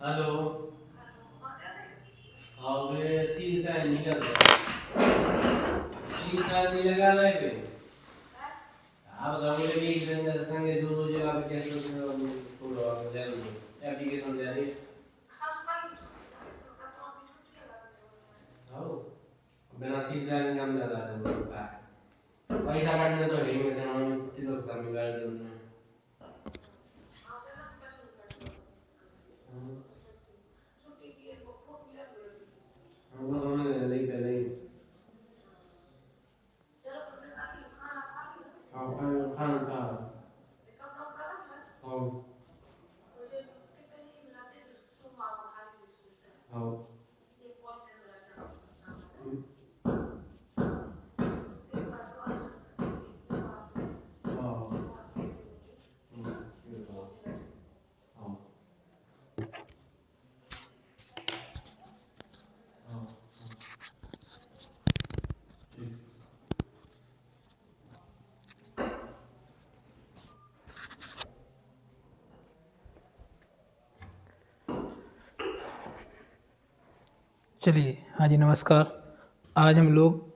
Hello. अब शीशा निकल गया, शीशा नहीं लगा रहा है। आप लोगों ने भी संगे दो जगह पे कैसे छोड़ो एप्लीकेशन दे रही हो बिना शीशा नहीं काम लगा रहा है पैसा काटने तो है में से हम छुट्टी तो काम कर देना हम लोग हमें नहीं पहले ही आप खाना खा आओ आओ चलिए, हाँ जी नमस्कार। आज हम लोग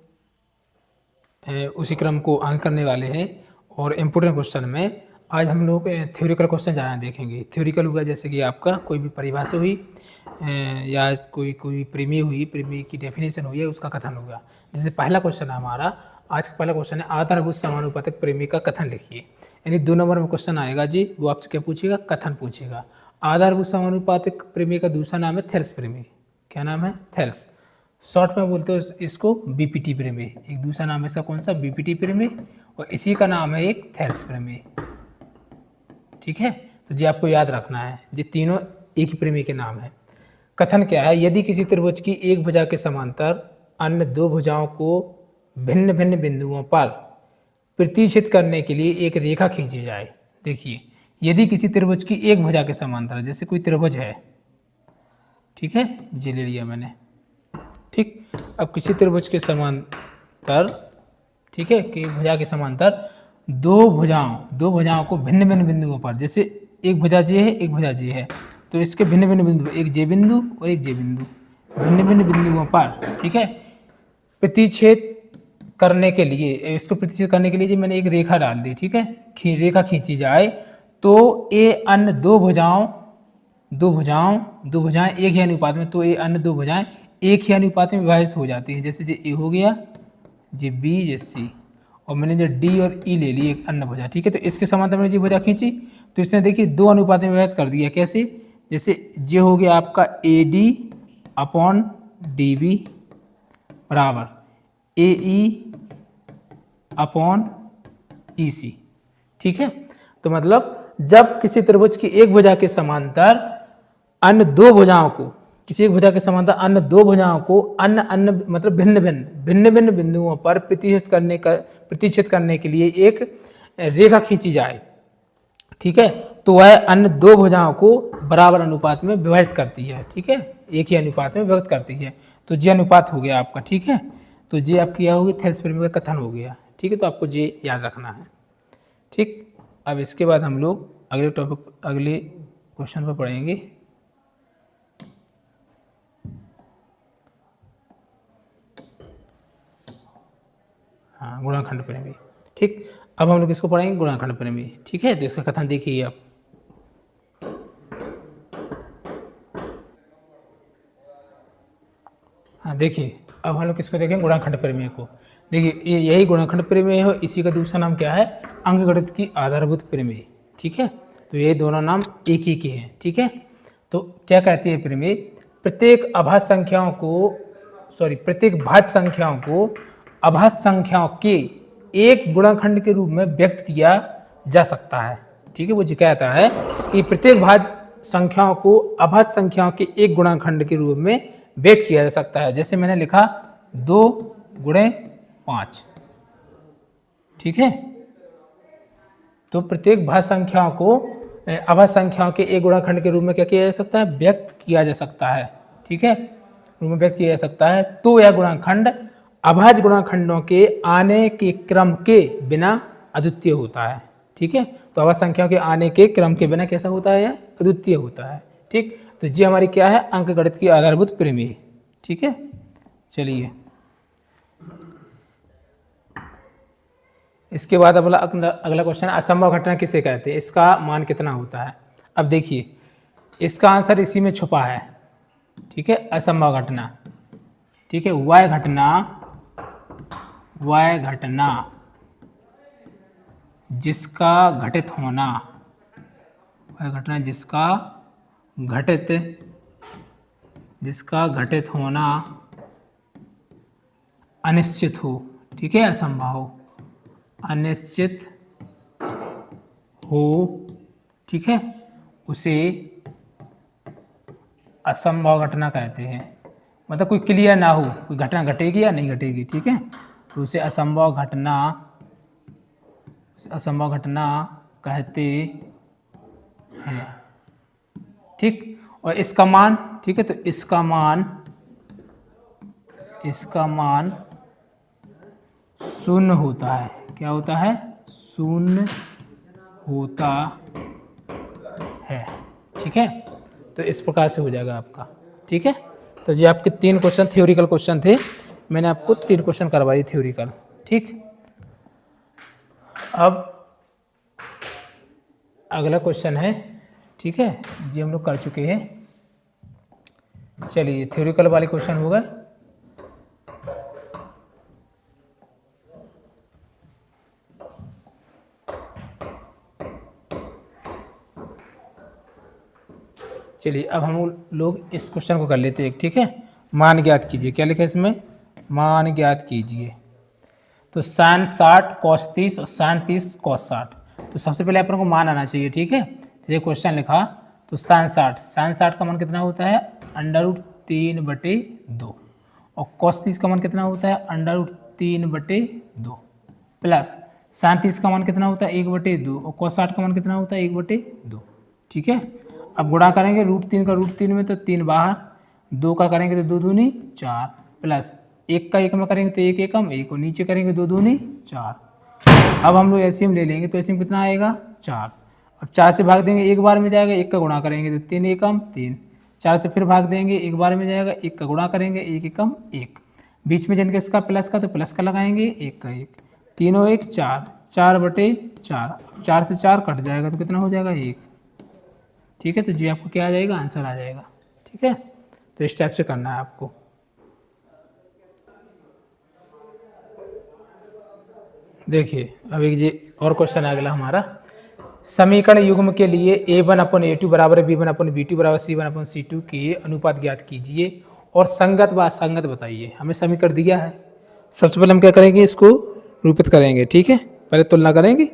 उसी क्रम को आगे करने वाले हैं और इम्पोर्टेंट क्वेश्चन में आज हम लोग थ्योरिकल क्वेश्चन ज़्यादा देखेंगे। थ्योरिकल हुआ जैसे कि आपका कोई भी परिभाषा हुई या कोई प्रमेय हुई, प्रमेय की डेफिनेशन हुई है, उसका कथन हुआ। जैसे पहला क्वेश्चन है हमारा, आज का पहला क्वेश्चन है आधारभूत समानुपातिक प्रमेय का कथन लिखिए। यानी 2 नंबर में क्वेश्चन आएगा जी, वो आपसे क्या पूछेगा? कथन पूछेगा। आधारभूत समानुपातिक प्रमेय का दूसरा नाम है थेल्स प्रमेय। क्या नाम है? थेल्स। शॉर्ट में बोलते हो इसको बीपीटी प्रमेय। एक दूसरा नाम है इसका कौन सा? बीपीटी प्रमेय। और इसी का नाम है एक थेल्स प्रमेय। ठीक है, तो जी आपको याद रखना है, ये तीनों एक ही प्रमेय के नाम है। कथन क्या है? यदि किसी त्रिभुज की एक भुजा के समांतर अन्य दो भुजाओं को भिन्न भिन्न बिंदुओं पर प्रतिच्छेद करने के लिए एक रेखा खींची जाए। देखिए, यदि किसी त्रिभुज की एक भुजा के समांतर, जैसे कोई त्रिभुज है, ठीक है, ये ले लिया मैंने, ठीक। अब किसी त्रिभुज के समांतर, ठीक है, कि भुजा के समांतर दो भुजाओं को भिन्न भिन्न बिंदुओं पर, जैसे एक भुजा जे है, एक भुजा जे है, तो इसके भिन्न भिन्न बिंदु, एक जे बिंदु और एक जे बिंदु, भिन्न भिन्न बिंदुओं पर, ठीक है, प्रतिच्छेद करने के लिए, इसको प्रतिच्छेद करने के लिए जी मैंने एक रेखा डाल दी, ठीक है, रेखा खींची जाए तो ये अन्य दो भुजाएं एक ही अनुपात में, तो ये अन्य दो भुजाएं एक ही अनुपात में विभाजित हो जाती हैं। जैसे ये ए हो गया, ये बी, ये सी, और मैंने जो डी और ई ले ली एक अन्य भुजा, ठीक है। तो इसके समांतर मैंने जी भुजा खींची, तो इसने देखिए दो अनुपात में विभाजित कर दिया। कैसे? जैसे ये हो गया आपका A D upon D B बराबर ए ई अपॉन ई सी, ठीक है। तो मतलब जब किसी त्रिभुज की एक भुजा के समांतर अन्य दो भुजाओं को, किसी एक भुजा के समांतर अन्य दो भुजाओं को अन्य अन्य मतलब भिन्न भिन्न बिंदुओं पर प्रतिच्छेद करने के लिए एक रेखा खींची जाए, ठीक है, तो वह अन्य दो भुजाओं को बराबर अनुपात में विभाजित करती है, ठीक है, एक ही अनुपात में विभाजित करती है। तो जे अनुपात हो गया आपका, ठीक है। तो जे आपकी क्या होगी? थेल्स प्रमेय का कथन हो गया, ठीक है। तो आपको जे याद रखना है, ठीक। अब इसके बाद हम लोग अगले टॉपिक, अगले क्वेश्चन पर पढ़ेंगे। हाँ, गुणाखंड प्रमेय, ठीक। अब हम लोग इसको पढ़ेंगे गुणाखंड प्रमेय, ठीक है। तो इसका कथन देखिए आप। हाँ देखिए, अब हम लोग किसको देखेंगे? गुणाखंड प्रमेय को। देखिए, ये यही गुणाखंड प्रमेय है, इसी का दूसरा नाम क्या है? अंकगणित की आधारभूत प्रमेय, ठीक है। तो ये दोनों नाम एक ही के हैं, ठीक है। तो क्या कहती है प्रमेय? प्रत्येक भाज्य संख्याओं को अभाज्य संख्याओं के एक गुणाखंड के रूप में व्यक्त किया जा सकता है, ठीक है। वो जो कहता है कि प्रत्येक भाज्य संख्याओं को अभाज्य संख्याओं के एक गुणाखंड के रूप में व्यक्त किया जा सकता है। जैसे मैंने लिखा 2 गुणे 5, ठीक है। तो प्रत्येक भाज्य संख्याओं को अभाज्य संख्याओं के एक गुणाखंड के रूप में क्या किया जा सकता है? व्यक्त किया जा सकता है, ठीक है, रूप में व्यक्त किया जा सकता है। तो यह गुणाखंड अभाज्य गुणाखंडों के आने के क्रम के बिना अद्वितीय होता है, ठीक है। तो अभाज्य संख्याओं के आने के क्रम के बिना कैसा होता है? यह अद्वितीय होता है, ठीक। तो तो ये हमारी क्या है, अंकगणित की आधारभूत प्रमेय। ठीक है, चलिए इसके बाद अगला क्वेश्चन, असंभव घटना किसे कहते हैं, इसका मान कितना होता है। अब देखिए इसका आंसर इसी में छुपा है। ठीक है, असंभव घटना, ठीक है, वह घटना जिसका घटित होना, वह घटना जिसका घटित होना अनिश्चित हो। ठीक है, असंभव हो, अनिश्चित हो, ठीक है, उसे असंभव घटना कहते हैं। मतलब कोई क्लियर ना हो, कोई घटना घटेगी या नहीं घटेगी। ठीक है, तो उसे असंभव घटना कहते हैं। ठीक, और इसका मान, ठीक है, तो इसका मान शून्य होता है। क्या होता है, शून्य होता है। ठीक है, तो इस प्रकार से हो जाएगा आपका। ठीक है, तो ये आपके 3 क्वेश्चन थ्योरिकल क्वेश्चन थे, मैंने आपको 3 क्वेश्चन करवाए थ्योरिकल। ठीक, अब अगला क्वेश्चन है, ठीक है, ये हम लोग कर चुके हैं। चलिए थ्योरिकल वाले क्वेश्चन हो गए। चलिए अब हम लोग इस क्वेश्चन को कर लेते हैं। ठीक है, मान ज्ञात कीजिए। क्या लिखा है इसमें, मान ज्ञात कीजिए। तो sin 60 cos 30 और sin 30 cos 60। तो सबसे पहले अपन को मान आना चाहिए। ठीक है, तो ये क्वेश्चन लिखा, तो sin 60 का मान कितना होता है, √3/2, और cos 30 का मान कितना होता है, √3/2, प्लस sin 30 का मान कितना होता है, 1/2, और cos 60 का मान कितना होता है, 1/2। ठीक है, अब गुणा करेंगे √3 का √3 में, तो 3 बाहर, 2 का करेंगे तो 2 दूनी 4, प्लस 1 का 1 में करेंगे तो 1 एकम 1, और नीचे करेंगे 2 दूनी 4। अब हम लोग एलसीएम ले लेंगे, तो एलसीएम कितना आएगा, 4। अब 4 से भाग देंगे, एक बार में जाएगा, 1 का गुणा करेंगे तो 3 एकम 3, 4 से फिर भाग देंगे, एक बार में जाएगा, 1 का गुणा करेंगे, 1 एकम 1, बीच में जिनके इसका प्लस का, तो प्लस का लगाएंगे, 1 का 1, तीनों 1 4, 4/4, 4 से 4 कट जाएगा, तो कितना हो जाएगा, 1। ठीक है, तो जी आपको क्या आ जाएगा, आंसर आ जाएगा। ठीक है, तो इस टाइप से करना है आपको। देखिए अब एक जी और क्वेश्चन आ गया हमारा, समीकरण युग्म के लिए a1/a2 बराबर b1/b2 बराबर c1/c2 के अनुपात ज्ञात कीजिए और संगत व असंगत बताइए। हमें समीकरण दिया है, सबसे पहले हम क्या करेंगे, इसको रूपित करेंगे। ठीक है, पहले तुलना करेंगे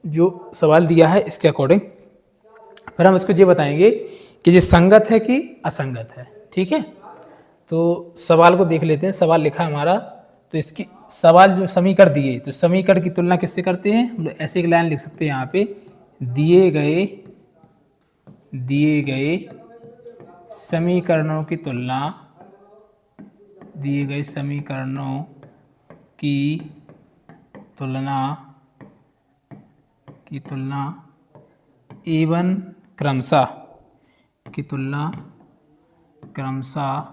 जो सवाल दिया है इसके अकॉर्डिंग, फिर हम इसको ये बताएंगे कि ये संगत है कि असंगत है। ठीक है, तो सवाल को देख लेते हैं। सवाल लिखा हमारा, तो इसकी सवाल जो समीकरण दिए, तो समीकरण की तुलना किससे करते हैं, हम लोग ऐसे एक लाइन लिख सकते हैं यहाँ पे, दिए गए समीकरणों की तुलना, दिए गए समीकरणों की तुलना a1 क्रमशः की तुलना क्रमशः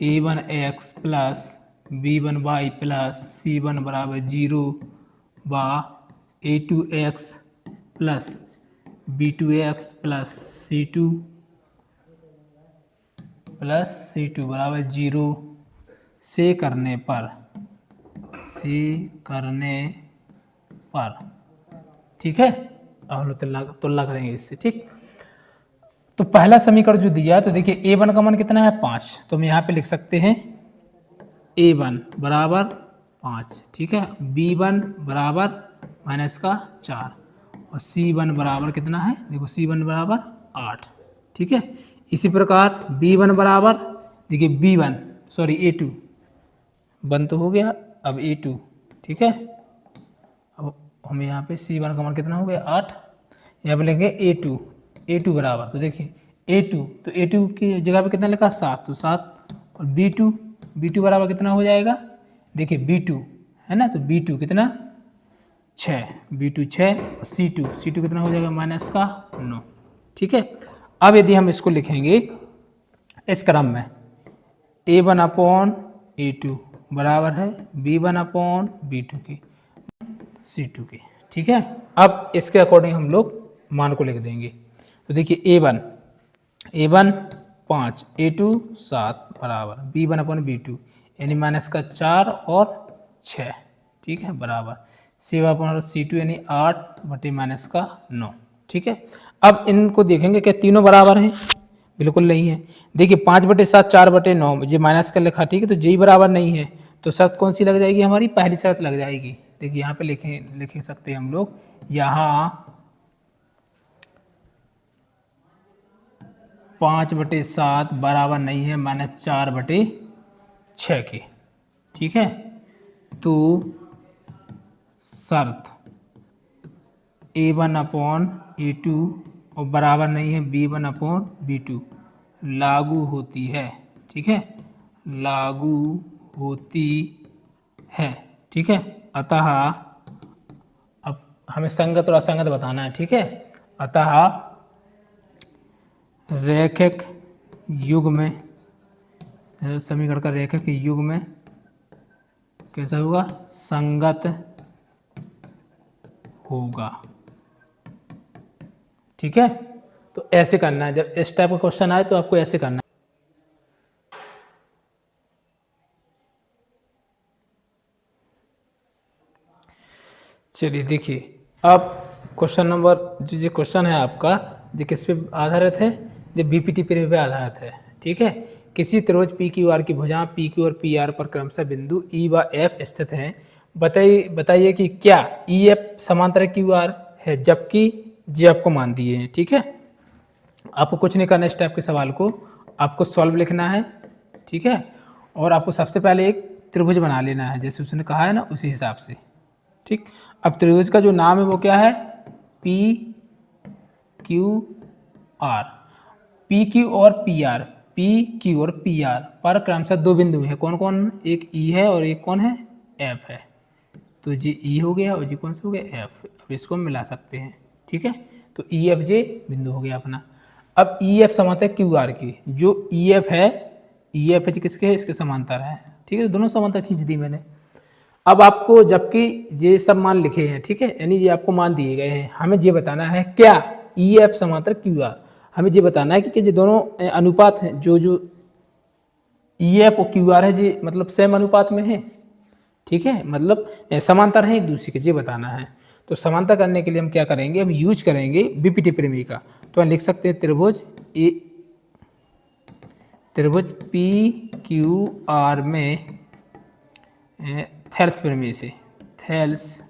a1x plus b1y plus c1 बराबर 0 व a2x plus b2x plus c2 बराबर 0 से करने पर ठीक है, अब हम लोग तुलना करेंगे इससे। ठीक, तो पहला समीकरण जो दिया, तो देखिए a1 का मान कितना है, 5, तो हम यहाँ पे लिख सकते हैं a1 बराबर 5। ठीक है, b1 बराबर -4, और c1 बराबर कितना है, देखो c1 बराबर 8। ठीक है, इसी प्रकार b1 बराबर, देखिए b1 सॉरी a2 1 तो हो गया, अब a2। ठीक है, अब हम यहाँ पे c1 का मान कितना हो गया, 8, यहाँ पे लेंगे a2 बराबर, तो देखिए a2 की जगह पे कितना लिखा, 7, तो 7, और b2 बराबर कितना हो जाएगा, देखिए b2 है ना, तो b2 कितना 6, B2 6 और C2 कितना हो जाएगा माइनस का 9। ठीक है, अब यदि हम इसको लिखेंगे इस क्रम में A1 अपॉन A2 बराबर है B1 अपॉन B2 की C2 की। ठीक है, अब इसके अकॉर्डिंग हम लोग मान को लिख देंगे। तो देखिए A1 5, A2 7 बराबर B1 अपॉन B2 यानी माइनस का 4 और 6। ठीक है, बराबर C1 अपॉन C2 यानी 8 बटे माइनस का 9। ठीक है, अब इनको देखेंगे क्या तीनों बराबर हैं? बिल्कुल नहीं है। देखिए 5 बटे 7 4 बटे 9 ये माइनस का लिखा, ठीक है, तो जी बराबर नहीं है, तो शर्त कौन सी लग जाएगी हमारी? पहली शर्त लग जाएगी। देखिए यहाँ पे लिख सकते हैं हम लोग, यहाँ 5 बटे 7 बराबर नहीं है माइनस 4 बटे 6 के। ठीक है, तो शर्त A1 अपॉन A2 और बराबर नहीं है B1 अपॉन B2 लागू होती है। ठीक है, लागू होती है। ठीक है, अतः अब हमें संगत और असंगत बताना है। ठीक है, अतः रैखिक युग में, समीकरण का रैखिक युग में कैसा होगा? संगत होगा। ठीक है, तो ऐसे करना है, जब इस टाइप का क्वेश्चन आए तो आपको ऐसे करना है। चलिए देखिए, अब क्वेश्चन नंबर जो क्वेश्चन है आपका, जो किस पे आधारित है? जो बीपीटी प्रमेय पे आधारित है। ठीक है, किसी त्रिभुज पी क्यू आर की भुजा पी क्यू और पी आर पर क्रमशः बिंदु ई व एफ स्थित हैं। बताइए कि क्या ई एफ समांतर क्यू आर है, जबकि जी आपको मान दिए हैं। ठीक है, आपको कुछ नहीं करना, इस टाइप के सवाल को आपको सॉल्व लिखना है। ठीक है, और आपको सबसे पहले एक त्रिभुज बना लेना है, जैसे उसने कहा है ना उसी हिसाब से। ठीक, अब त्रिभुज का जो नाम है वो क्या है? P Q R. P Q और पी आर, पी क्यू और पी आर पर क्रमशः दो बिंदु हैं। कौन कौन? एक ई है और एक कौन है? एफ है। तो जी ई हो गया और जी कौन सा हो गया? एफ। अब इसको हम मिला सकते हैं। ठीक है, तो ई एफ जे बिंदु हो गया अपना। अब ई एफ समांतर क्यू आर की, जो ई एफ है, ई एफ है किसके है? इसके समांतर है। ठीक है, तो दोनों समांतर खींच दी मैंने। अब आपको जबकि ये सब मान लिखे हैं, ठीक है, यानी ये आपको मान दिए गए हैं, हमें ये बताना है क्या ई एफ समांतर क्यू आर, हमें ये बताना है कि ये दोनों अनुपात हैं, जो ई एफ और क्यू आर है ये मतलब सेम अनुपात में है। ठीक है, मतलब समांतर है एक दूसरे के, ये बताना है। तो समांतर करने के लिए हम क्या करेंगे? हम यूज करेंगे बीपीटी प्रमेय का। तो हम लिख सकते हैं त्रिभुज पी क्यू आर में थेल्स प्रमेय से, थेल्स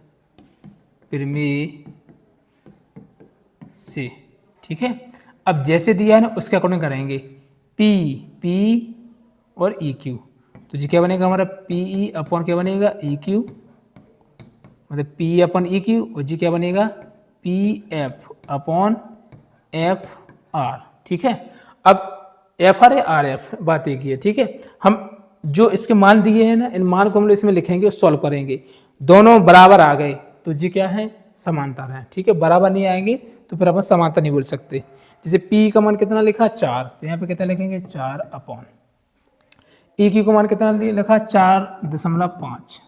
प्रमेय से। ठीक है, अब जैसे दिया है ना उसके अकॉर्डिंग करेंगे। पी और ई क्यू, तो जी क्या बनेगा हमारा? पी ई अपॉन क्या बनेगा? ई क्यू, मतलब पी अपॉन ई क्यू, और जी क्या बनेगा? P F upon F R. ठीक है, अब एफ आर है आर एफ, बात एक ही है। ठीक है, हम जो इसके मान दिए हैं ना, इन मान को हम लोग इसमें लिखेंगे और सॉल्व करेंगे। दोनों बराबर आ गए तो जी क्या है? समांतर है। ठीक है, बराबर नहीं आएंगे तो फिर अपन समांतर नहीं बोल सकते। जैसे पी का मान कितना लिखा? 4, तो यहाँ पे कितना लिखेंगे? 4 अपॉन ई क्यू का मान कितना लिखा? 4.5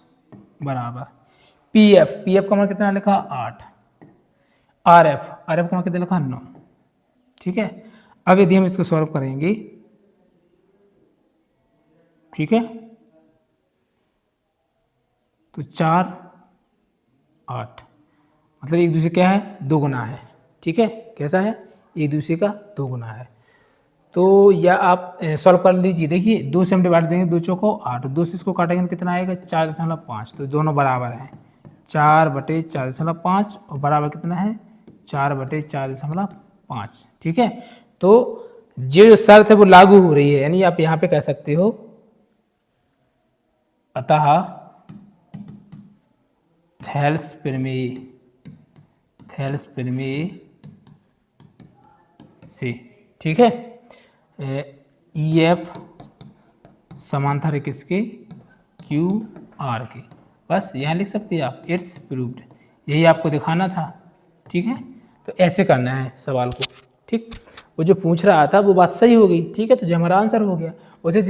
बराबर पी एफ का मान कितना लिखा? 8। आर एफ का मान कितना लिखा? 9। ठीक है, अब यदि हम इसको सॉल्व करेंगे, ठीक है, तो 4 8 मतलब एक दूसरे क्या है? 2 गुना है। ठीक है, कैसा है? एक दूसरे का 2 गुना है। तो या आप सॉल्व कर लीजिए। देखिए 2 से हम डिवाइड देंगे, 2 चौको 8, 2 से इसको काटेंगे तो कितना आएगा? 4.5। तो दोनों बराबर हैं, 4/4.5 और बराबर कितना है? 4/4.5। ठीक है, तो जो शर्त है वो लागू हो रही है, यानी आप यहाँ पे कह सकते हो अतः थेल्स प्रमेय से, ठीक है, ई एफ समांतर है किसके? क्यू आर के। बस यहाँ लिख सकते हैं आप, इट्स प्रूव्ड, यही आपको दिखाना था। ठीक है, तो ऐसे करना है सवाल को। ठीक, वो जो पूछ रहा था वो बात सही हो गई। ठीक है, तो जो हमारा आंसर हो गया उसे